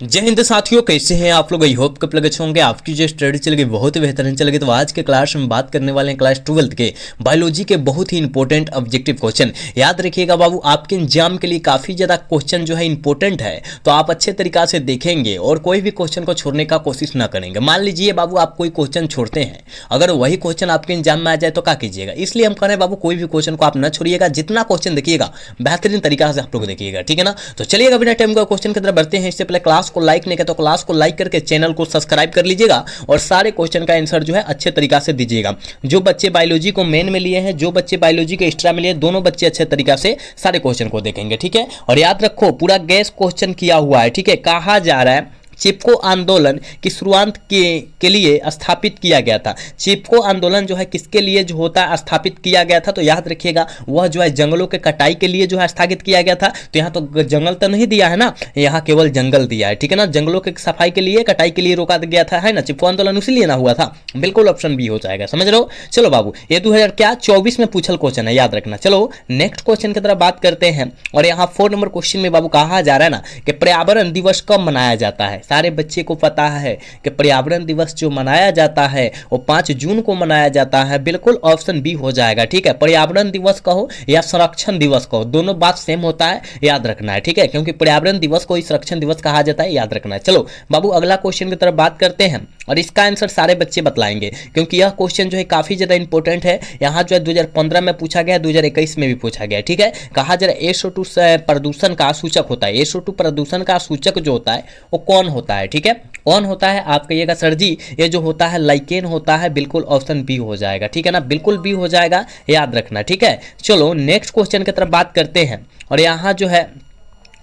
जय हिंद साथियों, कैसे हैं आप लोग। आई होप कब लगे होंगे आपकी जो स्टडी चल गई बहुत ही बेहतरीन चल गई। तो आज के क्लास में बात करने वाले हैं क्लास 12th के बायोलॉजी के बहुत ही इंपॉर्टेंट ऑब्जेक्टिव क्वेश्चन। याद रखिएगा बाबू, आपके एग्जाम के लिए काफ़ी ज़्यादा क्वेश्चन जो है इंपॉर्टेंट है, तो आप अच्छे तरीका से देखेंगे और कोई भी क्वेश्चन को छोड़ने का कोशिश ना करेंगे। मान लीजिए बाबू, आप कोई क्वेश्चन छोड़ते हैं, अगर वही क्वेश्चन आपके एग्जाम में आ जाए तो क्या कीजिएगा। इसलिए हम कह रहे हैं बाबू, कोई भी क्वेश्चन को आप ना छोड़िएगा, जितना क्वेश्चन देखिएगा बेहतरीन तरीका से आप लोग देखिएगा, ठीक है ना। तो चलिएगा बिना टाइम का क्वेश्चन की तरफ बढ़ते हैं। इससे पहले क्लास को लाइक नहीं किया तो क्लास को लाइक करके चैनल को सब्सक्राइब कर लीजिएगा और सारे क्वेश्चन का आंसर जो है अच्छे तरीका से दीजिएगा। जो बच्चे बायोलॉजी को मेन में लिए हैं, जो बच्चे बायोलॉजी के एक्स्ट्रा में लिए, दोनों बच्चे अच्छे तरीका से सारे क्वेश्चन को देखेंगे, ठीक है। और याद रखो, पूरा गैस क्वेश्चन किया हुआ है, ठीक है। कहा जा रहा है चिपको आंदोलन की शुरुआत के लिए स्थापित किया गया था। चिपको आंदोलन जो है किसके लिए जो होता है स्थापित किया गया था, तो याद रखिएगा वह जो है जंगलों के कटाई के लिए जो है स्थगित किया गया था। तो यहाँ तो जंगल तो नहीं दिया है ना, यहाँ केवल जंगल दिया है, ठीक है ना। जंगलों की सफाई के लिए, कटाई के लिए रोका गया था, है ना। चिपको आंदोलन उसीलिए ना हुआ था, बिल्कुल ऑप्शन बी हो जाएगा, समझ रहे हो। चलो बाबू, ये 2024 में पूछल क्वेश्चन है, याद रखना। चलो नेक्स्ट क्वेश्चन की तरफ बात करते हैं। और यहाँ 4 नंबर क्वेश्चन में बाबू कहा जा रहा है ना कि पर्यावरण दिवस कब मनाया जाता है। सारे बच्चे को पता है कि पर्यावरण दिवस जो मनाया जाता है वो 5 जून को मनाया जाता है, बिल्कुल ऑप्शन बी हो जाएगा, ठीक है। पर्यावरण दिवस कहो या संरक्षण दिवस कहो, दोनों बात सेम होता है, याद रखना है, ठीक है। क्योंकि पर्यावरण दिवस को ही संरक्षण दिवस कहा जाता है, याद रखना है। चलो बाबू, अगला क्वेश्चन की तरफ बात करते हैं और इसका आंसर सारे बच्चे बतलाएंगे, क्योंकि यह क्वेश्चन जो है काफी ज्यादा इंपॉर्टेंट है। यहाँ जो है 2015 में पूछा गया, 2021 में भी पूछा गया, ठीक है। कहा जा रहा है SO2 प्रदूषण का सूचक होता है। SO2 प्रदूषण का सूचक जो होता है वो कौन होता है, ठीक है। कौन होता है, आप कहिएगा सर जी ये जो होता है लाइकेन होता है, बिल्कुल ऑप्शन बी हो जाएगा, ठीक है ना। बिल्कुल बी हो जाएगा, याद रखना, ठीक है। चलो नेक्स्ट क्वेश्चन की तरफ बात करते हैं और यहाँ जो है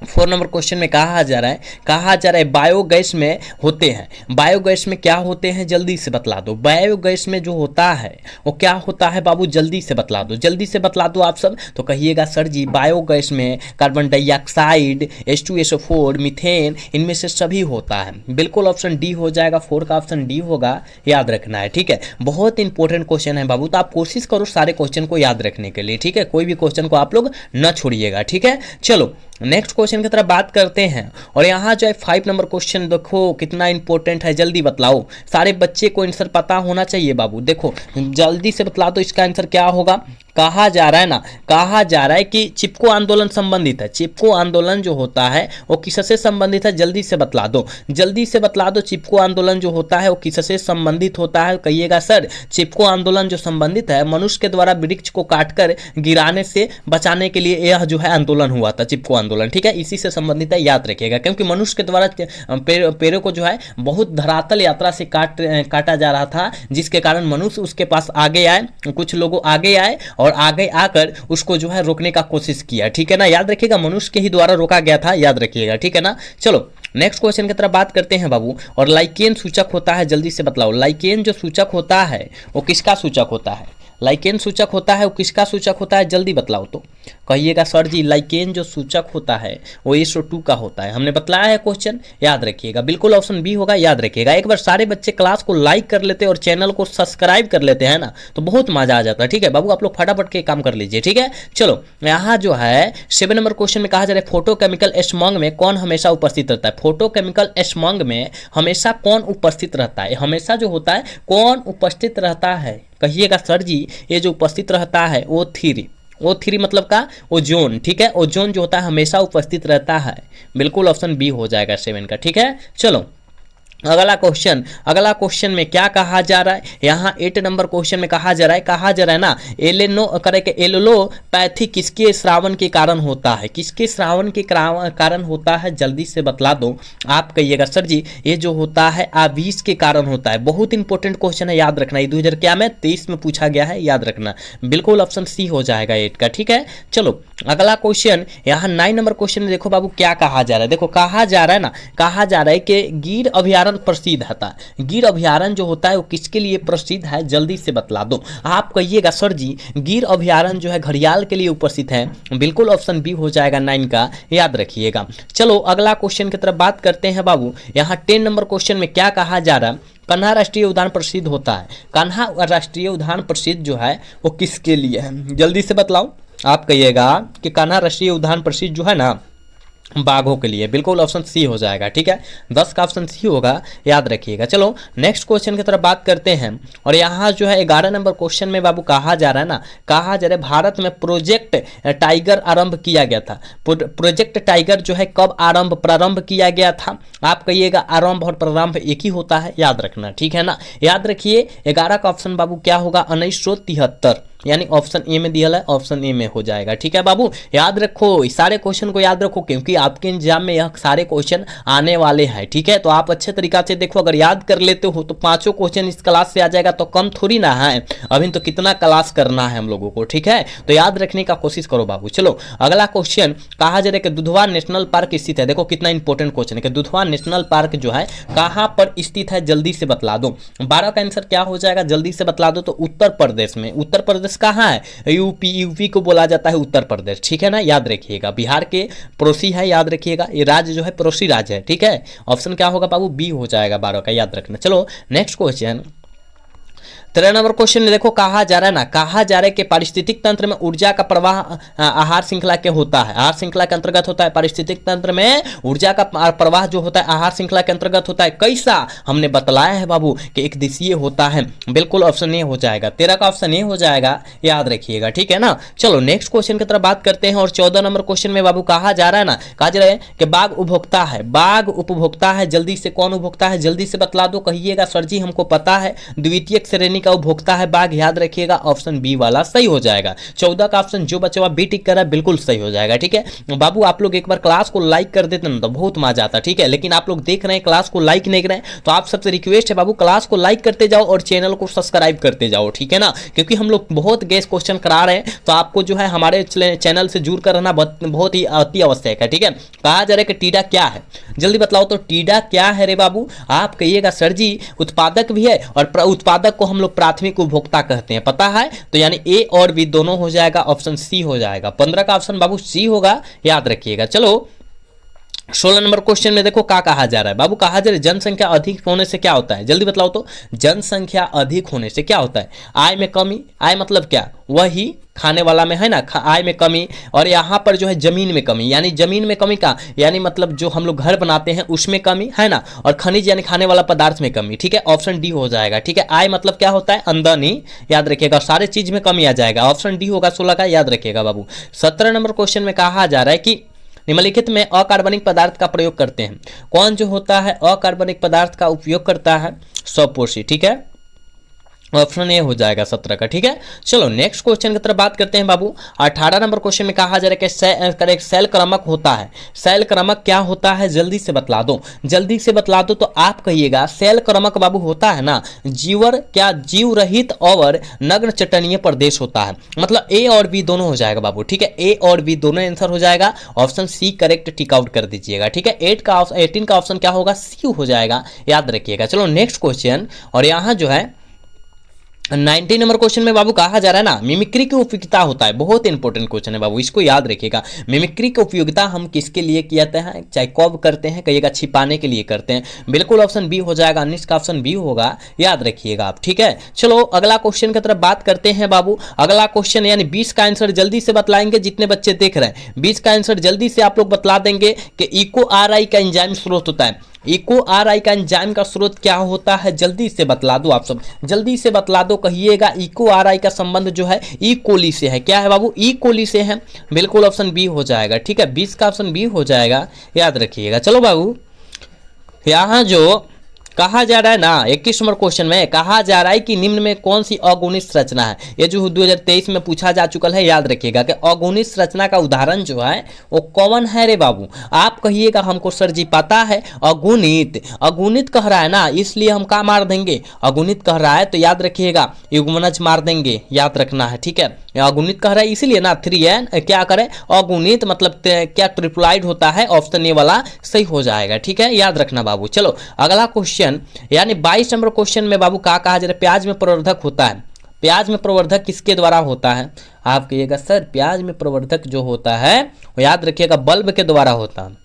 4 नंबर क्वेश्चन में कहा जा रहा है बायोगैस में होते हैं। बायोगैस में क्या होते हैं, जल्दी से बतला दो। बायोगैस में जो होता है वो क्या होता है बाबू, जल्दी से बतला दो, जल्दी से बतला दो आप सब। तो कहिएगा सर जी बायोगैस में कार्बन डाइऑक्साइड, H2SO4, मीथेन, इनमें से सभी होता है, बिल्कुल ऑप्शन डी हो जाएगा। 4 का ऑप्शन डी होगा, याद रखना है, ठीक है। बहुत इंपॉर्टेंट क्वेश्चन है बाबू, तो आप कोशिश करो सारे क्वेश्चन को याद रखने के लिए, ठीक है। कोई भी क्वेश्चन को आप लोग न छोड़िएगा, ठीक है। चलो नेक्स्ट क्वेश्चन की तरफ बात करते हैं और यहाँ जो है 5 नंबर क्वेश्चन देखो कितना इंपॉर्टेंट है, जल्दी बतलाओ। सारे बच्चे को आंसर पता होना चाहिए बाबू, देखो जल्दी से बतला दो इसका आंसर क्या होगा। कहा जा रहा है ना, कहा जा रहा है कि चिपको आंदोलन संबंधित है। चिपको आंदोलन जो होता है वो किससे संबंधित है, जल्दी से बतला दो, जल्दी से बतला दो। चिपको आंदोलन जो होता है वो किससे संबंधित होता है, कहिएगा सर चिपको आंदोलन जो संबंधित है मनुष्य के द्वारा वृक्ष को काटकर गिराने से बचाने के लिए यह जो है आंदोलन हुआ था, चिपको आंदोलन, ठीक है। इसी से संबंधित है, याद रखिएगा। क्योंकि मनुष्य के द्वारा पेड़ों को जो है बहुत धरातल यात्रा से काटा जा रहा था, जिसके कारण मनुष्य उसके पास आगे आए, कुछ लोग आगे आए और आगे आकर उसको जो है रोकने का कोशिश किया, ठीक है ना। याद रखिएगा मनुष्य के ही द्वारा रोका गया था, याद रखिएगा, ठीक है ना। चलो नेक्स्ट क्वेश्चन की तरफ बात करते हैं बाबू। और लाइकेन सूचक होता है, जल्दी से बतलाओ। लाइकेन जो सूचक होता है वो किसका सूचक होता है, लाइकेन सूचक होता है वो किसका सूचक होता है, जल्दी बतलाओ। तो कहिएगा सर जी लाइकेन जो सूचक होता है वो SO2 का होता है, हमने बतलाया है क्वेश्चन, याद रखिएगा, बिल्कुल ऑप्शन बी होगा, याद रखिएगा। एक बार सारे बच्चे क्लास को लाइक कर लेते और चैनल को सब्सक्राइब कर लेते हैं ना, तो बहुत मजा आ जाता है, ठीक है बाबू। आप लोग फटाफट के काम कर लीजिए, ठीक है। चलो यहाँ जो है 7 नंबर क्वेश्चन में कहा जा रहा है फोटोकेमिकल एस्मॉग में कौन हमेशा उपस्थित रहता है। फोटोकेमिकल एस्मॉग में हमेशा कौन उपस्थित रहता है, हमेशा जो होता है कौन उपस्थित रहता है, कहिएगा सर जी ये जो उपस्थित रहता है वो थ्री मतलब का ओजोन, ठीक है। ओजोन जो होता है हमेशा उपस्थित रहता है, बिल्कुल ऑप्शन बी हो जाएगा 7 का, ठीक है। चलो अगला क्वेश्चन में क्या कहा जा रहा है, यहाँ 8 नंबर क्वेश्चन में कहा जा रहा है ना एलोलोपैथी किसके श्रावण के कारण होता है, किसके श्रावण के कारण होता है, जल्दी से बतला दो। आप कहिएगा सर जी ये जो होता है आविष के कारण होता है। बहुत इंपॉर्टेंट क्वेश्चन है, याद रखना। ये 2023 में पूछा गया है, याद रखना, बिल्कुल ऑप्शन सी हो जाएगा 8 का, ठीक है। चलो अगला क्वेश्चन यहाँ 9 नंबर क्वेश्चन में देखो बाबू क्या कहा जा रहा है। देखो कहा जा रहा है कि गिर अभ्यारण्य प्रसिद्ध है। गिर अभ्यारण्य जो होता है वो किसके लिए प्रसिद्ध है, जल्दी से बतला दो। आप कहिएगा सर जी गिर अभ्यारण्य जो है घड़ियाल के लिए उपस्थित है, बिल्कुल ऑप्शन बी हो जाएगा 9 का, याद रखिएगा। चलो अगला क्वेश्चन की तरफ बात करते हैं बाबू। यहाँ 10 नंबर क्वेश्चन में क्या कहा जा रहा है, कान्हा राष्ट्रीय उद्यान प्रसिद्ध होता है। कान्हा राष्ट्रीय उद्यान प्रसिद्ध जो है वो किसके लिए है, जल्दी से बतलाओ। आप कहिएगा कि कान्हा राष्ट्रीय उद्यान प्रसिद्ध जो है ना बाघों के लिए, बिल्कुल ऑप्शन सी हो जाएगा। ठीक है, 10 का ऑप्शन सी होगा, याद रखिएगा। चलो नेक्स्ट क्वेश्चन की तरफ बात करते हैं। और यहाँ जो है 11 नंबर क्वेश्चन में बाबू कहा जा रहा है ना, कहा जा रहा है भारत में प्रोजेक्ट टाइगर आरंभ किया गया था। प्रोजेक्ट टाइगर जो है कब प्रारंभ किया गया था? आप कहिएगा आरंभ और प्रारंभ एक ही होता है, याद रखना। ठीक है ना, याद रखिए 11 का ऑप्शन बाबू क्या होगा? 1973, यानी ऑप्शन ए में दिया है, ऑप्शन ए में हो जाएगा। ठीक है बाबू, याद रखो, इस सारे क्वेश्चन को याद रखो, क्योंकि आपके एग्जाम में यह सारे क्वेश्चन आने वाले हैं। ठीक है, तो आप अच्छे तरीका से देखो, अगर याद कर लेते हो तो पांचों क्वेश्चन इस क्लास से आ जाएगा, तो कम थोड़ी ना है। अभी तो कितना क्लास करना है हम लोगों को। ठीक है, तो याद रखने का कोशिश करो बाबू। चलो अगला क्वेश्चन, कहा जा रहा है कि दुधवा नेशनल पार्क स्थित है। देखो कितना इंपॉर्टेंट क्वेश्चन है कि दुधवा नेशनल पार्क जो है कहां पर स्थित है, जल्दी से बतला दो। 12 का आंसर क्या हो जाएगा, जल्दी से बतला दो। तो उत्तर प्रदेश में। उत्तर प्रदेश कहां है? यूपी को बोला जाता है उत्तर प्रदेश। ठीक है ना, याद रखिएगा, बिहार के पड़ोसी है, याद रखिएगा, ये राज्य जो है पड़ोसी राज्य है। ठीक है, ऑप्शन क्या होगा बाबू? बी हो जाएगा 12 का, याद रखना। चलो नेक्स्ट क्वेश्चन, 13 नंबर क्वेश्चन में देखो कहा जा रहा है ना, कहा जा रहा है कि पारिस्थितिक तंत्र में ऊर्जा का प्रवाह आहार श्रृंखला के होता है, आहार श्रृंखला के अंतर्गत होता है। पारिस्थितिक तंत्र में ऊर्जा का प्रवाह जो होता है आहार श्रृंखला के अंतर्गत होता है। कैसा? हमने बतलाया है बाबू कि एक दिशीय होता है, बिल्कुल ऑप्शन ए हो जाएगा। 13 का ऑप्शन ए हो जाएगा, याद रखिएगा। ठीक है ना, चलो नेक्स्ट क्वेश्चन की तरफ बात करते हैं। और 14 नंबर क्वेश्चन में बाबू कहा जा रहा है ना, कहा जा रहा है कि बाघ उपभोक्ता है, बाघ उपभोक्ता है, जल्दी से कौन उपभोक्ता है, जल्दी से बतला दो। कहिएगा सर जी हमको पता है, द्वितीय श्रेणी का उपभोक्ता है बाघ, याद रखिएगा, ऑप्शन बी वाला सही हो जाएगा। 14 का ऑप्शन जो बच्चा बी टिक कर रहा है बिल्कुल सही हो जाएगा। ठीक है बाबू, आप लोग एक बार क्लास को लाइक कर देते ना तो बहुत मजा आता। ठीक है, लेकिन आप लोग देख रहे हैं क्लास को लाइक नहीं कर रहे हैं, तो आप सबसे रिक्वेस्ट है बाबू क्लास को लाइक करते जाओ और चैनल को सब्सक्राइब करते जाओ। ठीक है ना, क्योंकि हम लोग बहुत गेस क्वेश्चन करा रहे हैं, तो आपको जो है हमारे चैनल से जुड़ कर रहना बहुत ही अति आवश्यक है। ठीक है, कहा जा रहा है कि टीडा क्या है, जल्दी बतलाओ तो टीडा क्या है रे बाबू? आप कहिएगा सर जी उत्पादक भी है और उत्पादक को हम लोग प्राथमिक उपभोक्ता कहते हैं, पता है? तो यानी ए और बी दोनों हो जाएगा, ऑप्शन सी हो जाएगा। 15 का ऑप्शन बाबू सी होगा, याद रखिएगा। चलो 16 नंबर क्वेश्चन में देखो क्या कहा जा रहा है बाबू, कहा जा रहा है जनसंख्या अधिक होने से क्या होता है, जल्दी बतलाओ तो। जनसंख्या अधिक होने से क्या होता है? आय में कमी, आय मतलब क्या? वही खाने वाला में है ना, आय में कमी। और यहाँ पर जो है जमीन में कमी, यानी जमीन में कमी का यानी मतलब जो हम लोग घर बनाते हैं उसमें कमी है ना, और खनिज यानी खाने वाला पदार्थ में कमी। ठीक है, ऑप्शन डी हो जाएगा। ठीक है, आय मतलब क्या होता है? आमदनी, याद रखिएगा, सारे चीज में कमी आ जाएगा, ऑप्शन डी होगा 16 का, याद रखिएगा बाबू। 17 नंबर क्वेश्चन में कहा जा रहा है कि निम्नलिखित में अकार्बनिक पदार्थ का प्रयोग करते हैं, कौन जो होता है अकार्बनिक पदार्थ का उपयोग करता है? स्वपोषी। ठीक है, ऑप्शन ए हो जाएगा 17 का। ठीक है, चलो नेक्स्ट क्वेश्चन की तरफ बात करते हैं बाबू। 18 नंबर क्वेश्चन में कहा जा रहा है कि सेल क्रमक होता है, सेल क्रमक क्या होता है, जल्दी से बतला दो, जल्दी से बतला दो। तो आप कहिएगा सेल क्रमक बाबू होता है ना जीवर क्या जीव रहित और नग्न चट्टानीय प्रदेश होता है, मतलब ए और बी दोनों हो जाएगा बाबू। ठीक है, ए और बी दोनों आंसर हो जाएगा, option C correct tick out कर दीजिएगा। ठीक है, 18 का ऑप्शन क्या होगा? सी हो जाएगा, याद रखिएगा। चलो नेक्स्ट क्वेश्चन, और यहाँ जो है 19 नंबर क्वेश्चन में बाबू कहा जा रहा है ना मिमिक्री की उपयोगिता होता है, बहुत इंपॉर्टेंट क्वेश्चन है बाबू, इसको याद रखिएगा। मिमिक्री की उपयोगिता हम किसके लिए किया हैं, चाहे कब करते हैं, कहिएगा छिपाने के लिए करते हैं, बिल्कुल ऑप्शन बी हो जाएगा। 19 का ऑप्शन बी होगा, याद रखिएगा आप। ठीक है, चलो अगला क्वेश्चन की तरफ बात करते हैं बाबू। अगला क्वेश्चन यानी 20 का आंसर जल्दी से बतलाएंगे, जितने बच्चे देख रहे हैं 20 का आंसर जल्दी से आप लोग बतला देंगे कि इको आर का एंजाइम स्रोत होता है। इको आर का एंजाइम का स्रोत क्या होता है, जल्दी से बतला दो, आप सब जल्दी से बतला दो। कहिएगा इको आर का संबंध जो है ई कोली से है, क्या है बाबू? ई कोली से है, बिल्कुल ऑप्शन बी हो जाएगा। ठीक है, 20 का ऑप्शन बी हो जाएगा, याद रखिएगा। चलो बाबू, यहाँ जो कहा जा रहा है ना 21 नंबर क्वेश्चन में कहा जा रहा है कि निम्न में कौन सी अगुणित संरचना है, ये जो 2023 में पूछा जा चुका है, याद रखिएगा कि अगुणित संरचना का उदाहरण जो है वो कौन है रे बाबू? आप कहिएगा हमको सर जी पता है, अगुणित, अगुणित कह रहा है ना, इसलिए हम क्या मार देंगे? अगुणित कह रहा है तो याद रखिएगा युग्मनज मार देंगे, याद रखना है। ठीक है, अगुणित कह रहा है इसीलिए ना 3n क्या करें, अगुणित मतलब क्या ट्रिप्लॉइड होता है, ऑप्शन ए वाला सही हो जाएगा। ठीक है, याद रखना बाबू। चलो अगला क्वेश्चन यानी 22 नंबर क्वेश्चन में बाबू क्या कहा जा रहा है, प्याज में प्रवर्धक होता है, प्याज में प्रवर्धक किसके द्वारा होता है? आप कहिएगा सर प्याज में प्रवर्धक जो होता है वो याद रखिएगा बल्ब के द्वारा होता है,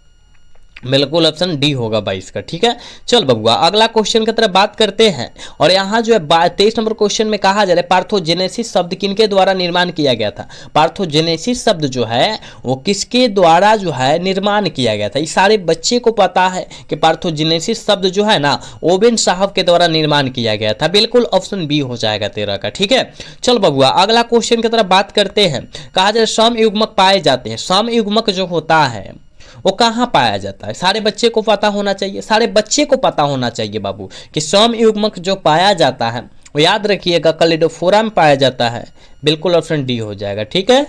बिल्कुल ऑप्शन डी होगा 22 का। ठीक है, चल बबुआ अगला क्वेश्चन की तरफ बात करते हैं। और यहाँ जो है 23 नंबर क्वेश्चन में कहा जा रहा है पार्थोजेनेसिस शब्द किनके द्वारा निर्माण किया गया था। पार्थोजेनेसिस शब्द जो है वो किसके द्वारा जो है निर्माण किया गया था। इस सारे बच्चे को पता है कि पार्थोजेनेसिस शब्द जो है ना ओवेन साहब के द्वारा निर्माण किया गया था। बिल्कुल ऑप्शन बी हो जाएगा 13 का। ठीक है, चल बबुआ अगला क्वेश्चन की तरफ बात करते हैं। कहा जा रहा है समयुग्मक पाए जाते हैं। समयुग्मक जो होता है वो कहाँ पाया जाता है। सारे बच्चे को पता होना चाहिए, सारे बच्चे को पता होना चाहिए बाबू कि समयुग्मक जो पाया जाता है वो याद रखिएगा कैलिडोफोरा में पाया जाता है। बिल्कुल ऑप्शन डी हो जाएगा। ठीक है,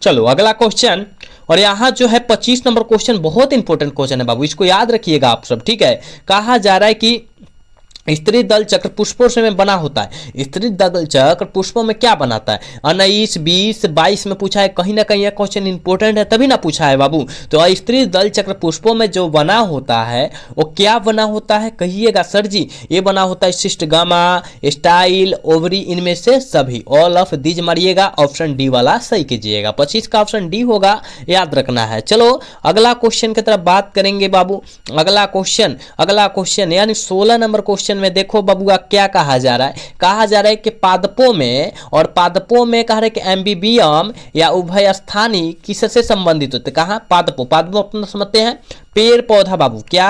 चलो अगला क्वेश्चन। और यहाँ जो है 25 नंबर क्वेश्चन बहुत इंपॉर्टेंट क्वेश्चन है बाबू, इसको याद रखिएगा आप सब। ठीक है, कहा जा रहा है कि स्त्री दल चक्र पुष्पों से में बना होता है। स्त्री दल चक्र पुष्पों में क्या बनाता है। 19, 20, 22 में पूछा है, कहीं ना कहीं यह क्वेश्चन इंपॉर्टेंट है तभी ना पूछा है बाबू। तो स्त्री दल चक्र पुष्पों में जो बना होता है वो क्या बना होता है कहिएगा सर जी। ये बना होता है सिस्ट गामा, स्टाइल, ओवरी, इनमें से सभी। ऑल ऑफ दीज मारिएगा, ऑप्शन डी वाला सही कीजिएगा। 25 का ऑप्शन डी होगा, याद रखना है। चलो अगला क्वेश्चन की तरफ बात करेंगे बाबू। अगला क्वेश्चन यानी 16 नंबर क्वेश्चन में देखो बबुआ क्या कहा जा रहा है। कहा जा रहा है कि पादपों में कह रहे हैं कि एम्बिबियम या उभय स्थानी किससे संबंधित होते। कहा पादपों अपना समझते हैं पेड़ पौधा बाबू। क्या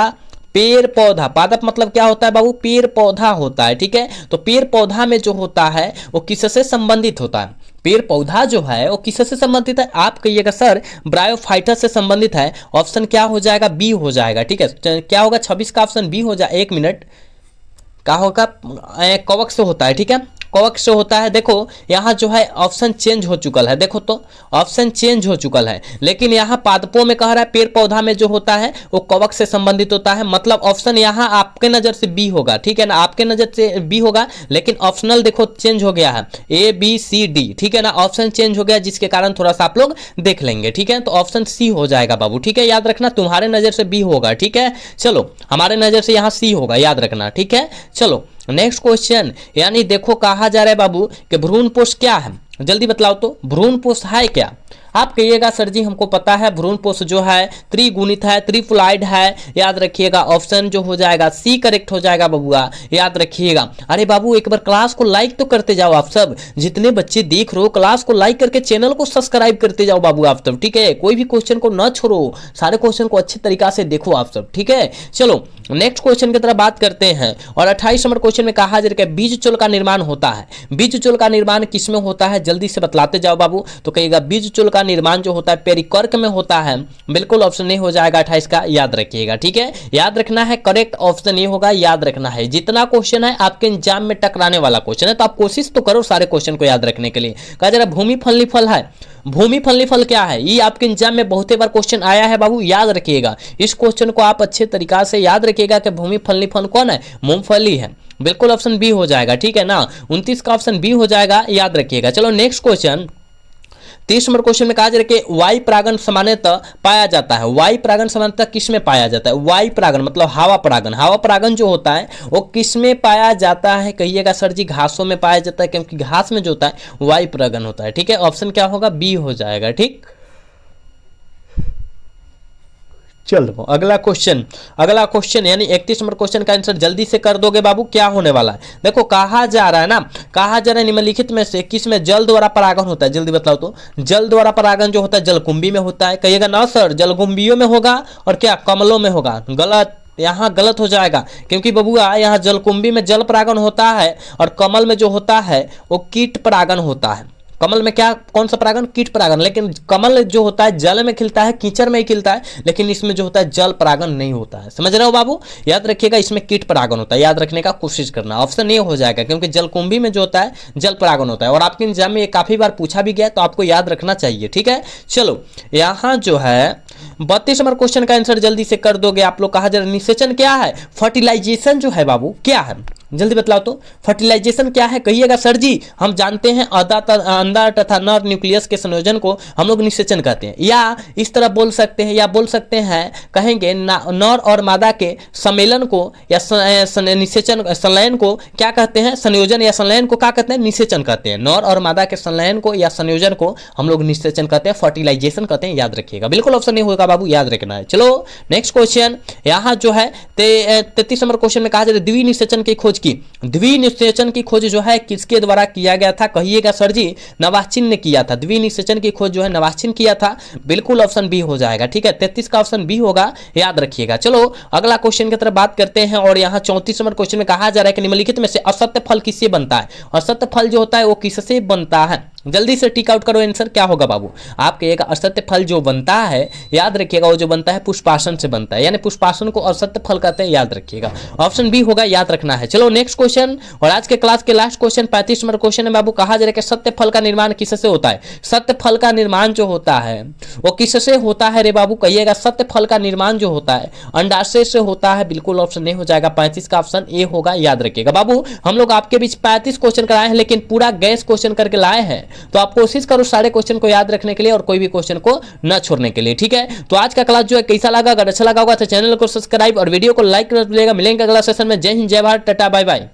पेड़ पौधा, पादप मतलब क्या होता है बाबू, पेड़ पौधा होता है। ठीक है, तो पेड़ पौधा में जो होता है वो किससे संबंधित होता है। पेड़ पौधा जो है वो किससे संबंधित है। आप कहिएगा सर ब्रायोफाइटा से संबंधित है। ऑप्शन क्या हो जाएगा, बी हो जाएगा। ठीक है, क्या होगा 26 का ऑप्शन बी हो जाए। 1 मिनट, क्या होगा कवक से होता है। ठीक है, कवक से होता है। देखो यहाँ जो है ऑप्शन चेंज हो चुका है। देखो तो ऑप्शन चेंज हो चुका है, लेकिन यहाँ पादपों में कह रहा है पेड़ पौधा में जो होता है वो कवक से संबंधित होता है। मतलब ऑप्शन यहाँ आपके नजर से बी होगा। ठीक है ना, आपके नजर से बी होगा, लेकिन ऑप्शनल देखो चेंज हो गया है ए बी सी डी। ठीक है ना, ऑप्शन चेंज हो गया जिसके कारण थोड़ा सा आप लोग देख लेंगे। ठीक है, तो ऑप्शन सी हो जाएगा बाबू। ठीक है, याद रखना तुम्हारे नजर से बी होगा। ठीक है, चलो हमारे नजर से यहाँ सी होगा, याद रखना। ठीक है, चलो नेक्स्ट क्वेश्चन। यानी देखो कहा जा रहा है बाबू कि भ्रूणपोष क्या है। जल्दी बतलाओ तो भ्रूणपोष है क्या। आप कहिएगा सर जी हमको पता है भ्रूणपोष जो है त्रिगुणित है, त्रिफ्लॉइड है। याद रखिएगा ऑप्शन जो हो जाएगा सी करेक्ट हो जाएगा बबुआ, याद रखिएगा। अरे बाबू एक बार क्लास को लाइक तो करते जाओ आप सब, जितने बच्चे देख रहे हो क्लास को लाइक करके चैनल को सब्सक्राइब करते जाओ बाबू आप सब। ठीक है, कोई भी क्वेश्चन को न छोड़ो, सारे क्वेश्चन को अच्छे तरीका से देखो आप सब। ठीक है, चलो नेक्स्ट क्वेश्चन की तरफ बात करते हैं। और 28 नंबर क्वेश्चन में कहा जा रहा है बीज चोल का निर्माण होता है। बीज चोल का निर्माण किसमें होता है, जल्दी से बतलाते जाओ बाबू। तो कहिएगा बीज चोल का निर्माण जो होता है पेरिकर्क में होता है। बिल्कुल ऑप्शन ए हो जाएगा 28 का, याद रखिएगा। ठीक है, याद रखना है, करेक्ट ऑप्शन ए होगा, याद रखना है। जितना क्वेश्चन है आपके एग्जाम में टकराने वाला क्वेश्चन है, तो आप कोशिश तो करो सारे क्वेश्चन को याद रखने के लिए। कहा जा रहा भूमि फलनी फल है। भूमि फलनी फल क्या है, ये आपके एग्जाम में बहुत बार क्वेश्चन आया है बाबू, याद रखिएगा। इस क्वेश्चन को आप अच्छे तरीका से याद रखिएगा कि भूमि फलनी फल कौन है, मूंगफली है। बिल्कुल ऑप्शन बी हो जाएगा। ठीक है ना, 29 का ऑप्शन बी हो जाएगा, याद रखिएगा। चलो नेक्स्ट क्वेश्चन 30 नंबर क्वेश्चन में कहा जा रहा है कि वायु परागण सामान्यतः पाया जाता है। वायु परागण सामान्यतः किस में पाया जाता है। वायु परागण मतलब हवा परागण। हवा परागण जो होता है वो किस में पाया जाता है, कहिएगा सर जी घासों में पाया जाता है, क्योंकि घास में जो होता है वायु परागण होता है। ठीक है, ऑप्शन क्या होगा, बी हो जाएगा। ठीक, चलो अगला क्वेश्चन यानी 31 नंबर क्वेश्चन का आंसर जल्दी से कर दोगे बाबू। क्या होने वाला है, देखो कहा जा रहा है निम्नलिखित में से किस में जल द्वारा परागण होता है। जल्दी बताओ तो जल द्वारा परागण जो होता है जलकुंभी में होता है। कहिएगा ना सर जलकुंभियों में होगा और क्या कमलों में होगा। गलत, यहाँ गलत हो जाएगा, क्योंकि बबुआ यहाँ जलकुंभी में जल परागण होता है और कमल में जो होता है वो कीट परागण होता है। कमल में क्या, कौन सा परागण, कीट परागण। लेकिन कमल जो होता है जल में खिलता है, कीचड़ में ही खिलता है, लेकिन इसमें जो होता है जल परागण नहीं होता है। समझ रहे हो बाबू, याद रखिएगा इसमें कीट परागण होता है, याद रखने का कोशिश करना। ऑप्शन ए हो जाएगा, क्योंकि जलकुंभी में जो होता है जल परागण होता है और आपके एग्जाम में ये काफी बार पूछा भी गया, तो आपको याद रखना चाहिए। ठीक है, चलो यहाँ जो है 32 नंबर क्वेश्चन का आंसर जल्दी से कर दोगे आप लोग। कहा जा रहा है निषेचन क्या है, फर्टिलाइजेशन जो है बाबू क्या है। जल्दी बतलाओ तो। फर्टिलाइजेशन क्या है कहिएगा सर जी, हम जानते हैं अंडा तथा नर न्यूक्लियस के संयोजन को हम लोग निषेचन कहते हैं, या इस तरह बोल सकते हैं, या बोल सकते हैं कहेंगे नर और मादा के सम्मेलन को या निषेचन संलयन को क्या कहते हैं, संयोजन या संलयन को क्या कहते हैं, निषेचन कहते हैं। नर और मादा के संलयन को या संयोजन को हम लोग निषेचन कहते हैं, फर्टिलाइजेशन कहते हैं, याद रखिएगा। बिल्कुल ऑप्शन नहीं होगा बाबू, याद रखना है। चलो नेक्स्ट क्वेश्चन, यहां जो है 33 नंबर क्वेश्चन में कहा जाता है द्विनिषेचन की खोज की। द्विनिषेचन की खोज जो है किसके द्वारा किया गया था कहिएगा सर जी, नवाचिन ने किया था। द्विनिषेचन की खोज जो है नवाचिन किया था, बिल्कुल ऑप्शन बी हो जाएगा। ठीक है, 33 का ऑप्शन बी होगा, याद रखिएगा। चलो अगला क्वेश्चन की तरफ बात करते हैं, और यहां 34 नंबर क्वेश्चन में कहा जा रहा है कि निम्नलिखित में से असत्य फल किससे बनता है। असत्य फल जो होता है वो किससे बनता है, जल्दी से टिक आउट करो आंसर क्या होगा बाबू। आप कहिएगा असत्य फल जो बनता है, याद रखिएगा वो जो बनता है पुष्पासन से बनता है, यानी पुष्पासन को असत्य फल कहते हैं, याद रखिएगा। ऑप्शन बी होगा, याद रखना है। चलो नेक्स्ट क्वेश्चन, और आज के क्लास के लास्ट क्वेश्चन 35 नंबर क्वेश्चन है बाबू, कहा जा रहा है कि सत्य फल का निर्माण किससे होता है। सत्य फल का निर्माण जो होता है वो किससे होता है रे बाबू, कहिएगा सत्य फल का निर्माण जो होता है अंडाशय से होता है, बिल्कुल ऑप्शन नहीं हो जाएगा, 35 का ऑप्शन ए होगा, याद रखिएगा बाबू। हम लोग आपके बीच 35 क्वेश्चन कराए हैं, लेकिन पूरा गैस क्वेश्चन करके लाए हैं, तो आप कोशिश करो सारे क्वेश्चन को याद रखने के लिए और कोई भी क्वेश्चन को न छोड़ने के लिए। ठीक है, तो आज का क्लास जो है कैसा लगा, अगर अच्छा लगा होगा तो चैनल को सब्सक्राइब और वीडियो को लाइक कर दीजिएगा। मिलेंगे अगला सेशन में। जय हिंद, जय भारत, टाटा, बाय बाय।